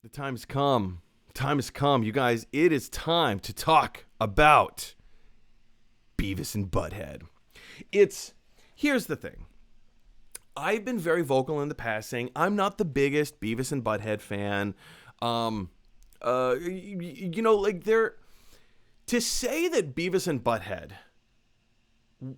The time's come. Time has come, you guys. It is time to talk about Beavis and Butthead. Here's the thing. I've been very vocal in the past saying I'm not the biggest Beavis and Butthead fan. To say that Beavis and Butthead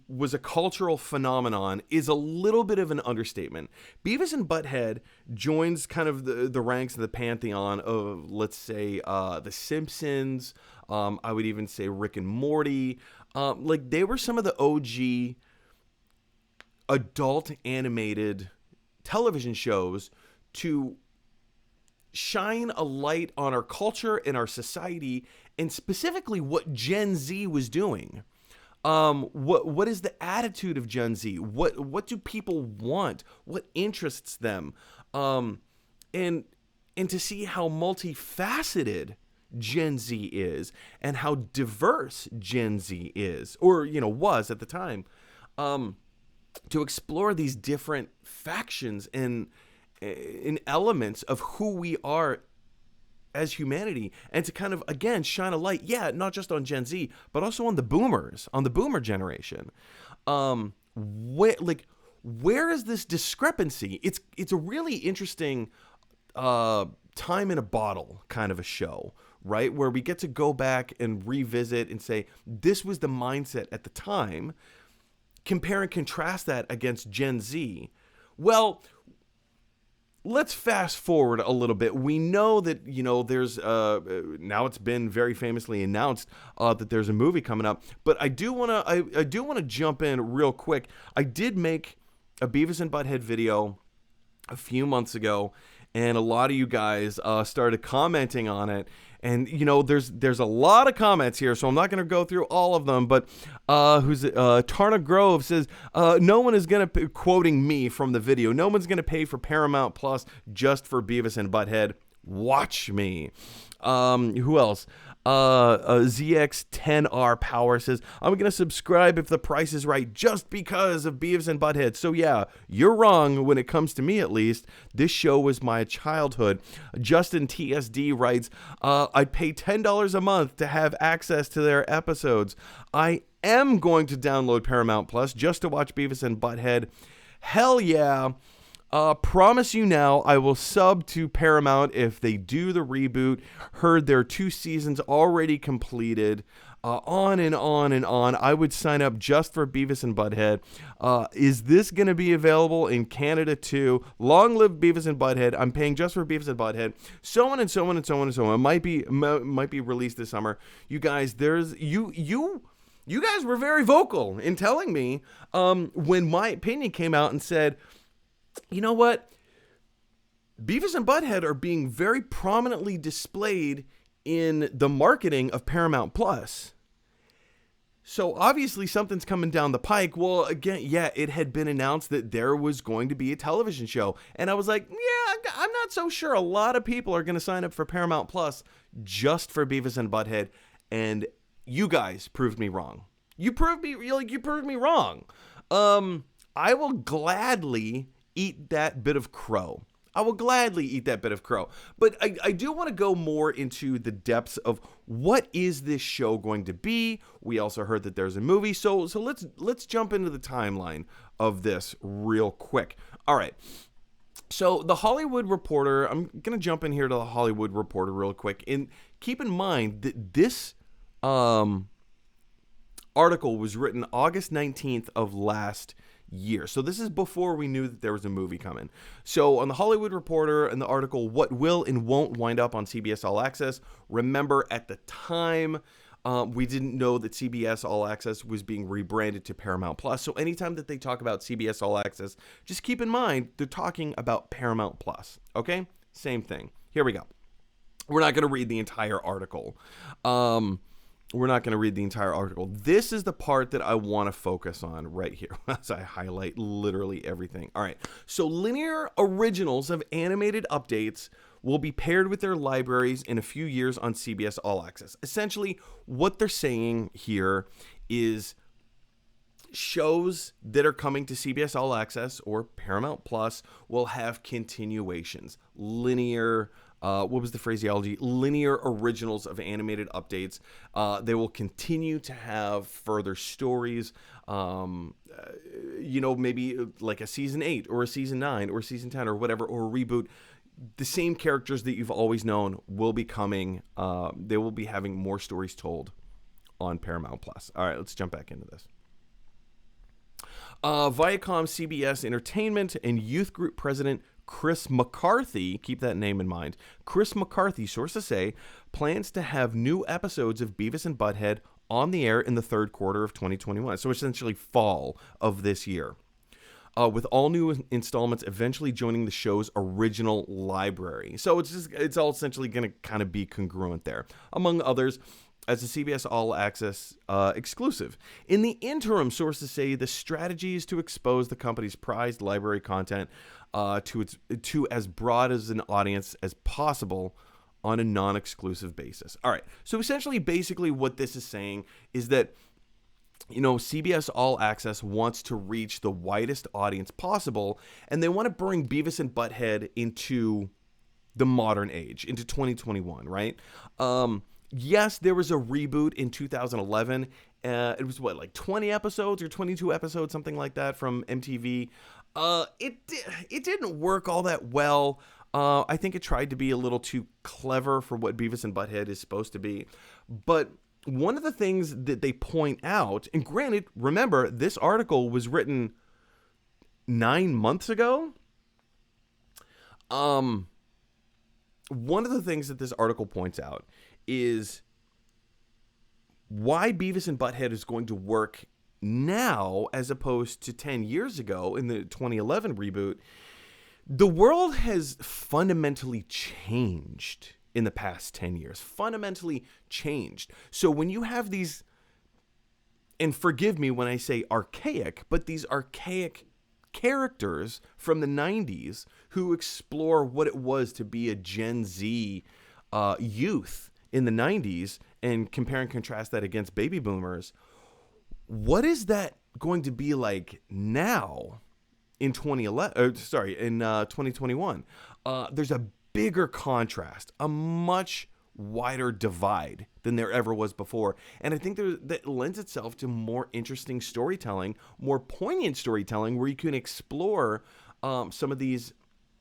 was a cultural phenomenon is a little bit of an understatement. Beavis and Butthead joins kind of the ranks of the pantheon of, let's say, The Simpsons. I would even say Rick and Morty. They were some of the OG adult animated television shows to shine a light on our culture and our society, and specifically what Gen Z was doing. What is the attitude of Gen Z? What do people want? What interests them? And to see how multifaceted Gen Z is and how diverse Gen Z is, or was at the time, to explore these different factions and in elements of who we are as humanity, and to kind of, again, shine a light, not just on Gen Z, but also on the boomers, on the boomer generation. Where is this discrepancy? It's a really interesting time in a bottle kind of a show, right? Where we get to go back and revisit and say, this was the mindset at the time. Compare and contrast that against Gen Z. Well, let's fast forward a little bit. We know that, there's, now it's been very famously announced that there's a movie coming up, but I do want to jump in real quick. I did make a Beavis and Butthead video a few months ago, and a lot of you guys started commenting on it. And, there's a lot of comments here, so I'm not going to go through all of them. But Tarna Grove says, no one is going to, quoting me from the video, no one's going to pay for Paramount Plus just for Beavis and Butthead. Watch me. Who else? ZX10R Power says, I'm going to subscribe if the price is right just because of Beavis and Butthead. So yeah, you're wrong when it comes to me, at least. This show was my childhood. Justin TSD writes, I'd pay $10 a month to have access to their episodes. I am going to download Paramount Plus just to watch Beavis and Butthead. Hell yeah. Promise you now, I will sub to Paramount if they do the reboot. Heard their 2 seasons already completed. On and on and on. I would sign up just for Beavis and Butthead. Is this going to be available in Canada too? Long live Beavis and Butthead. I'm paying just for Beavis and Butthead. So on and so on and so on and so on. It might be released this summer. You guys, you guys were very vocal in telling me when my opinion came out and said, you know what? Beavis and Butthead are being very prominently displayed in the marketing of Paramount Plus. So obviously something's coming down the pike. Well, again, it had been announced that there was going to be a television show. And I was like, I'm not so sure a lot of people are going to sign up for Paramount Plus just for Beavis and Butthead. And you guys proved me wrong. You proved me wrong. I will gladly eat that bit of crow. I will gladly eat that bit of crow. But I do want to go more into the depths of what is this show going to be. We also heard that there's a movie. So let's jump into the timeline of this real quick. All right. So the Hollywood Reporter, I'm going to jump in here to the Hollywood Reporter real quick. And keep in mind that this article was written August 19th of last year. So this is before we knew that there was a movie coming. So on the Hollywood Reporter and the article, what will and won't wind up on CBS All Access. Remember, at the time, we didn't know that CBS All Access was being rebranded to Paramount Plus. So anytime that they talk about CBS All Access, just keep in mind they're talking about Paramount Plus. Okay? Same thing. Here we go. We're not going to read the entire article. This is the part that I want to focus on right here as I highlight literally everything. All right. So linear originals of animated updates will be paired with their libraries in a few years on CBS All Access. Essentially, what they're saying here is shows that are coming to CBS All Access or Paramount Plus will have continuations, linear what was the phraseology? Linear originals of animated updates. They will continue to have further stories. Maybe like a season 8 or a season 9 or season 10 or whatever, or a reboot. The same characters that you've always known will be coming. They will be having more stories told on Paramount Plus. All right, let's jump back into this. Viacom CBS Entertainment and Youth Group President Chris McCarthy, keep that name in mind, Chris McCarthy, sources say, plans to have new episodes of Beavis and Butthead on the air in the third quarter of 2021, so essentially fall of this year, with all new installments eventually joining the show's original library. So it's all essentially going to kind of be congruent there, among others, as a CBS All Access exclusive. In the interim, sources say the strategy is to expose the company's prized library content to as broad as an audience as possible on a non-exclusive basis. All right, so essentially, basically what this is saying is that, CBS All Access wants to reach the widest audience possible, and they want to bring Beavis and Butthead into the modern age, into 2021, right? Yes, there was a reboot in 2011. It was like 20 episodes or 22 episodes, something like that, from MTV. It didn't work all that well. I think it tried to be a little too clever for what Beavis and Butthead is supposed to be. But one of the things that they point out, and granted, remember, this article was written 9 months ago. One of the things that this article points out is why Beavis and Butthead is going to work now as opposed to 10 years ago in the 2011 reboot. The world has fundamentally changed in the past 10 years. Fundamentally changed. So when you have these, and forgive me when I say archaic, but these archaic characters from the 90s who explore what it was to be a Gen Z youth in the 90s and compare and contrast that against baby boomers, what is that going to be like now in 2021? There's a bigger contrast, a much wider divide than there ever was before. And I think that lends itself to more interesting storytelling, more poignant storytelling, where you can explore some of these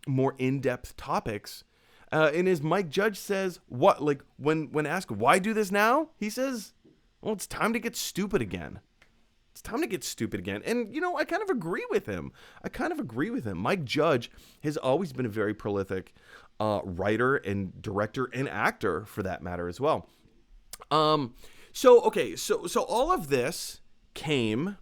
more in-depth topics. And as Mike Judge says, when asked, why do this now? He says, well, it's time to get stupid again. It's time to get stupid again. And, I kind of agree with him. Mike Judge has always been a very prolific writer and director and actor, for that matter, as well. So all of this came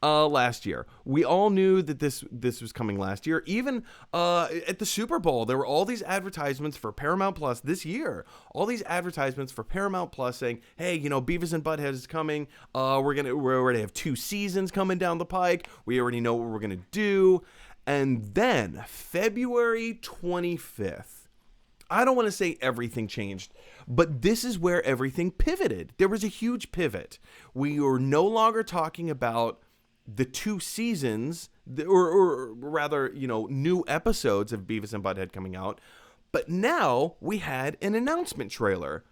last year. We all knew that this was coming last year. Even at the Super Bowl, there were all these advertisements for Paramount Plus this year. All these advertisements for Paramount Plus saying, "Hey, Beavis and Butthead is coming. We already have 2 seasons coming down the pike. We already know what we're gonna do." And then February 25th. I don't want to say everything changed, but this is where everything pivoted. There was a huge pivot. We were no longer talking about the 2 seasons, or rather, new episodes of Beavis and Butthead coming out. But now we had an announcement trailer,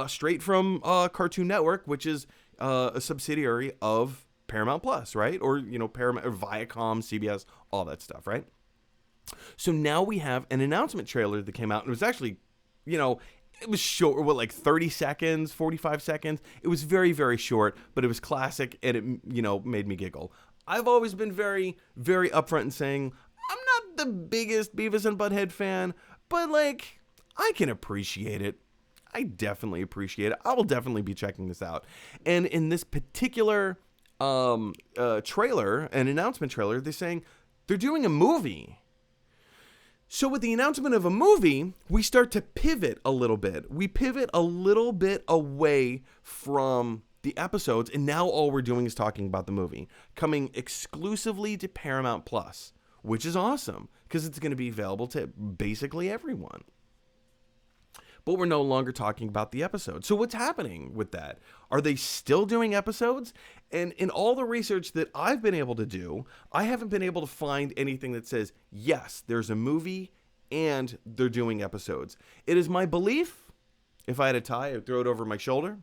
straight from Cartoon Network, which is a subsidiary of Paramount Plus, right? Or, Paramount, or Viacom, CBS, all that stuff, right? So now we have an announcement trailer that came out, and it was actually, it was short, like 30 seconds, 45 seconds. It was very, very short, but it was classic, and it, made me giggle. I've always been very, very upfront in saying, I'm not the biggest Beavis and Butthead fan, but, I can appreciate it. I definitely appreciate it. I will definitely be checking this out. And in this particular trailer, an announcement trailer, they're saying they're doing a movie. So with the announcement of a movie, we start to pivot a little bit. We pivot a little bit away from the episodes, and now all we're doing is talking about the movie, coming exclusively to Paramount Plus, which is awesome because it's going to be available to basically everyone. But we're no longer talking about the episode. So what's happening with that? Are they still doing episodes? And in all the research that I've been able to do, I haven't been able to find anything that says, yes, there's a movie and they're doing episodes. It is my belief, if I had a tie, I'd throw it over my shoulder,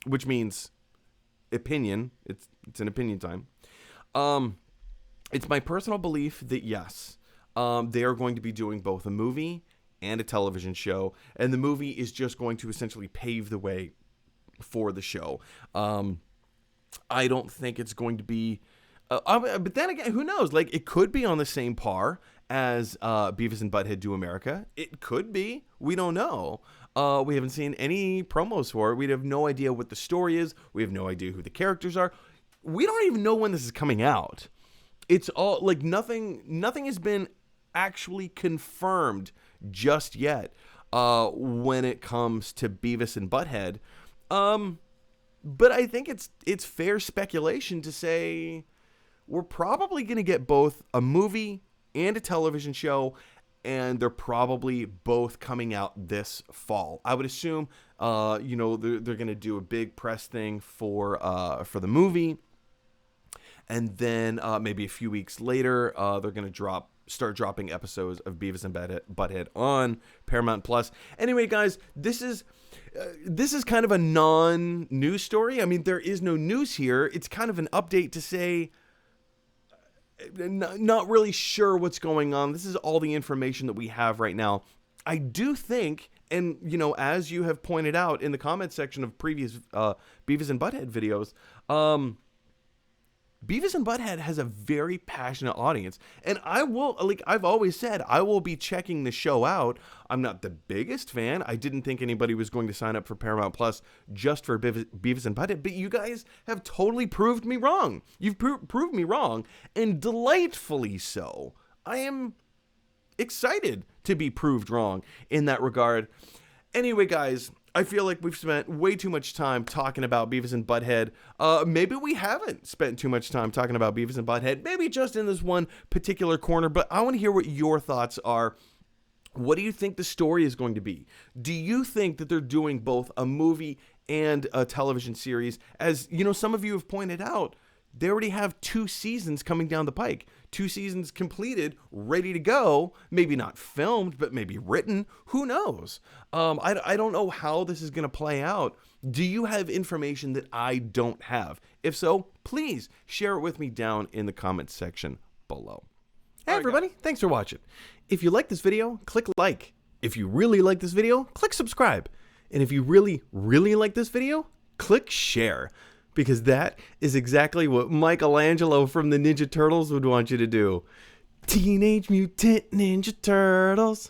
which means opinion. It's an opinion time. It's my personal belief that yes, they are going to be doing both a movie and a television show, and the movie is just going to essentially pave the way for the show. I don't think it's going to be, but then again, who knows? Like, it could be on the same par as Beavis and Butthead Do America. It could be. We don't know. We haven't seen any promos for it. We have no idea what the story is. We have no idea who the characters are. We don't even know when this is coming out. It's all like nothing has been actually confirmed just yet when it comes to Beavis and Butthead. But I think it's fair speculation to say we're probably going to get both a movie and a television show, and they're probably both coming out this fall. I would assume, they're going to do a big press thing for the movie, and then maybe a few weeks later, they're going to start dropping episodes of Beavis and Butthead on Paramount Plus. Anyway, guys, this is kind of a non-news story. I mean, there is no news here. It's kind of an update to say, not really sure what's going on. This is all the information that we have right now. I do think, and as you have pointed out in the comment section of previous Beavis and Butthead videos, Beavis and Butthead has a very passionate audience, and I've always said, I will be checking the show out. I'm not the biggest fan. I didn't think anybody was going to sign up for Paramount Plus just for Beavis and Butthead, but you guys have totally proved me wrong. You've proved me wrong, and delightfully so. I am excited to be proved wrong in that regard. Anyway, guys, I feel like we've spent way too much time talking about Beavis and Butthead. Maybe we haven't spent too much time talking about Beavis and Butthead. Maybe just in this one particular corner, but I want to hear what your thoughts are. What do you think the story is going to be? Do you think that they're doing both a movie and a television series? As some of you have pointed out, they already have 2 seasons coming down the pike. 2 seasons completed, ready to go. Maybe not filmed, but maybe written. Who knows? I don't know how this is going to play out. Do you have information that I don't have? If so, please share it with me down in the comments section below. Hey, everybody. Thanks for watching. If you like this video, click like. If you really like this video, click subscribe. And if you really, really like this video, click share. Because that is exactly what Michelangelo from the Ninja Turtles would want you to do. Teenage Mutant Ninja Turtles.